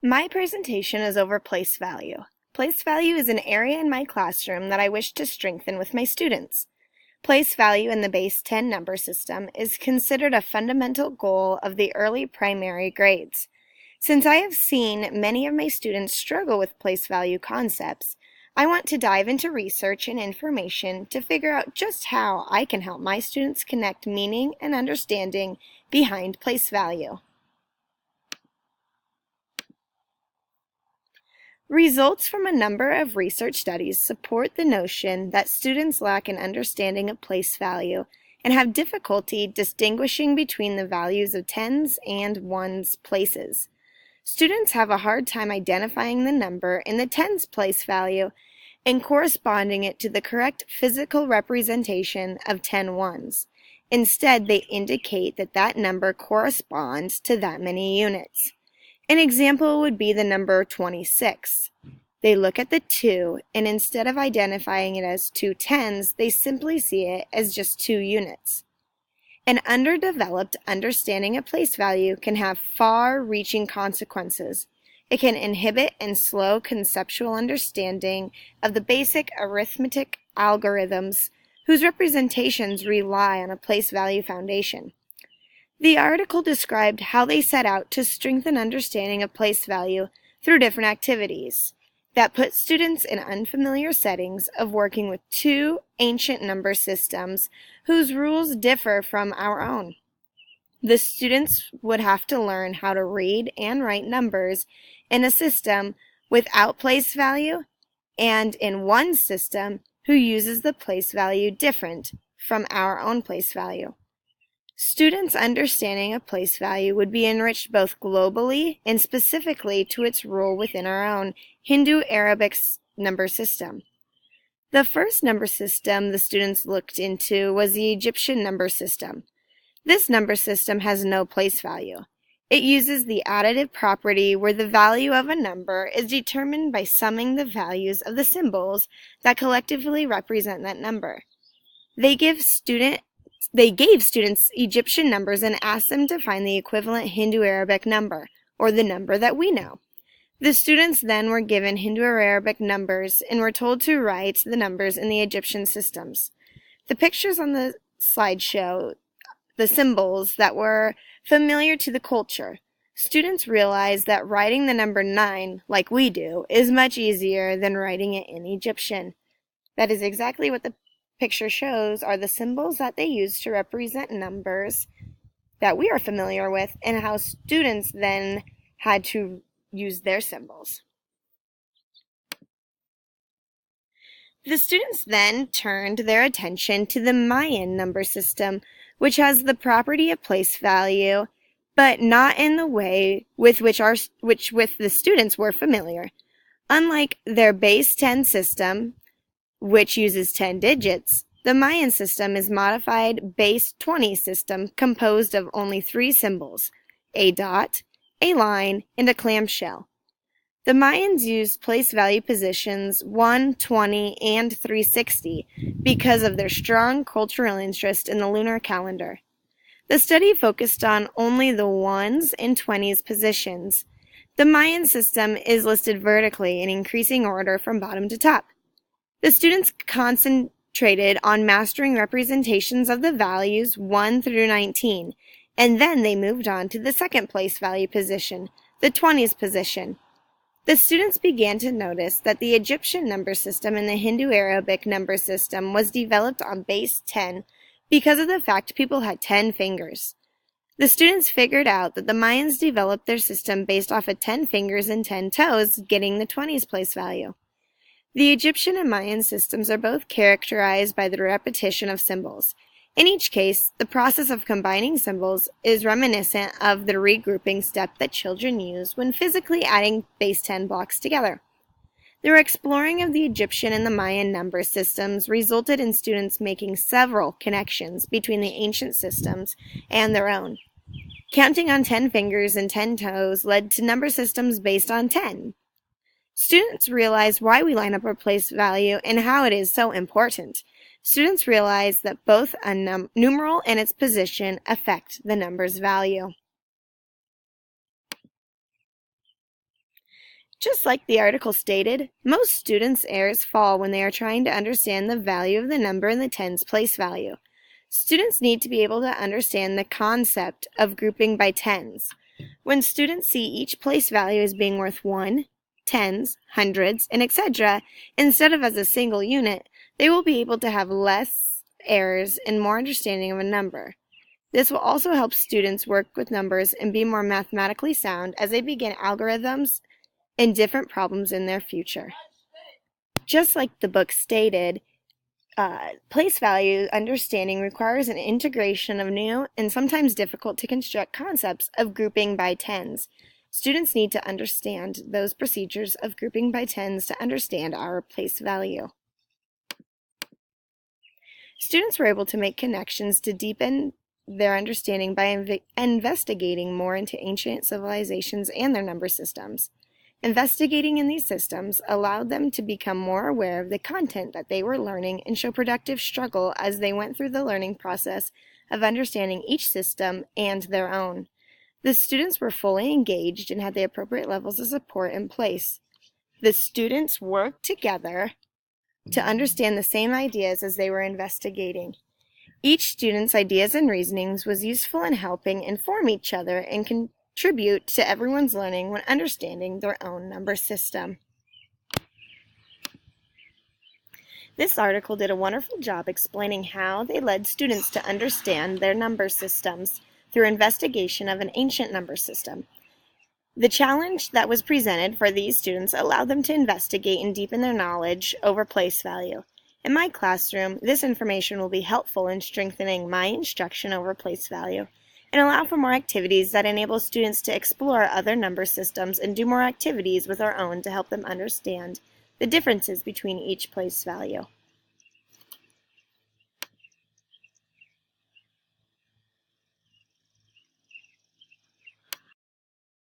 My presentation is over place value. Place value is an area in my classroom that I wish to strengthen with my students. Place value in the base 10 number system is considered a fundamental goal of the early primary grades. Since I have seen many of my students struggle with place value concepts, I want to dive into research and information to figure out just how I can help my students connect meaning and understanding behind place value. Results from a number of research studies support the notion that students lack an understanding of place value and have difficulty distinguishing between the values of tens and ones places. Students have a hard time identifying the number in the tens place value and corresponding it to the correct physical representation of 10 ones. Instead, they indicate that that number corresponds to that many units. An example would be the number 26. They look at the 2, and instead of identifying it as two tens, they simply see it as just 2 units. An underdeveloped understanding of place value can have far-reaching consequences. It can inhibit and slow conceptual understanding of the basic arithmetic algorithms whose representations rely on a place value foundation. The article described how they set out to strengthen understanding of place value through different activities that put students in unfamiliar settings of working with two ancient number systems whose rules differ from our own. The students would have to learn how to read and write numbers in a system without place value and in one system who uses the place value different from our own place value. Students' understanding of place value would be enriched both globally and specifically to its role within our own Hindu-Arabic number system. The first number system the students looked into was the Egyptian number system. This number system has no place value. It uses the additive property where the value of a number is determined by summing the values of the symbols that collectively represent that number. They gave students Egyptian numbers and asked them to find the equivalent Hindu-Arabic number, or the number that we know. The students then were given Hindu-Arabic numbers and were told to write the numbers in the Egyptian systems. The pictures on the slide show the symbols that were familiar to the culture. Students realized that writing the number 9, like we do, is much easier than writing it in Egyptian. That is exactly what the picture shows are the symbols that they use to represent numbers that we are familiar with and how students then had to use their symbols. The students then turned their attention to the Mayan number system, which has the property of place value, but not in the way with which the students were familiar. Unlike their base 10 system, which uses 10 digits, the Mayan system is modified base 20 system composed of only 3 symbols, a dot, a line, and a clamshell. The Mayans used place value positions 1, 20, and 360 because of their strong cultural interest in the lunar calendar. The study focused on only the 1s and 20s positions. The Mayan system is listed vertically in increasing order from bottom to top. The students concentrated on mastering representations of the values 1 through 19, and then they moved on to the second place value position, the 20s position. The students began to notice that the Egyptian number system and the Hindu-Arabic number system was developed on base 10 because of the fact people had 10 fingers. The students figured out that the Mayans developed their system based off of 10 fingers and 10 toes, getting the 20s place value. The Egyptian and Mayan systems are both characterized by the repetition of symbols. In each case, the process of combining symbols is reminiscent of the regrouping step that children use when physically adding base 10 blocks together. Their exploring of the Egyptian and the Mayan number systems resulted in students making several connections between the ancient systems and their own. Counting on 10 fingers and 10 toes led to number systems based on 10. Students realized why we line up our place value and how it is so important. Students realized that both a numeral and its position affect the number's value. Just like the article stated, most students' errors fall when they are trying to understand the value of the number in the tens place value. Students need to be able to understand the concept of grouping by tens. When students see each place value as being worth 1, tens, hundreds, and etc., instead of as a single unit, they will be able to have less errors and more understanding of a number. This will also help students work with numbers and be more mathematically sound as they begin algorithms and different problems in their future. Just like the book stated, place value understanding requires an integration of new and sometimes difficult to construct concepts of grouping by tens. Students need to understand those procedures of grouping by tens to understand our place value. Students were able to make connections to deepen their understanding by investigating more into ancient civilizations and their number systems. Investigating in these systems allowed them to become more aware of the content that they were learning and show productive struggle as they went through the learning process of understanding each system and their own. The students were fully engaged and had the appropriate levels of support in place. The students worked together to understand the same ideas as they were investigating. Each student's ideas and reasonings was useful in helping inform each other and contribute to everyone's learning when understanding their own number system. This article did a wonderful job explaining how they led students to understand their number systems through investigation of an ancient number system. The challenge that was presented for these students allowed them to investigate and deepen their knowledge over place value. In my classroom, this information will be helpful in strengthening my instruction over place value and allow for more activities that enable students to explore other number systems and do more activities with our own to help them understand the differences between each place value.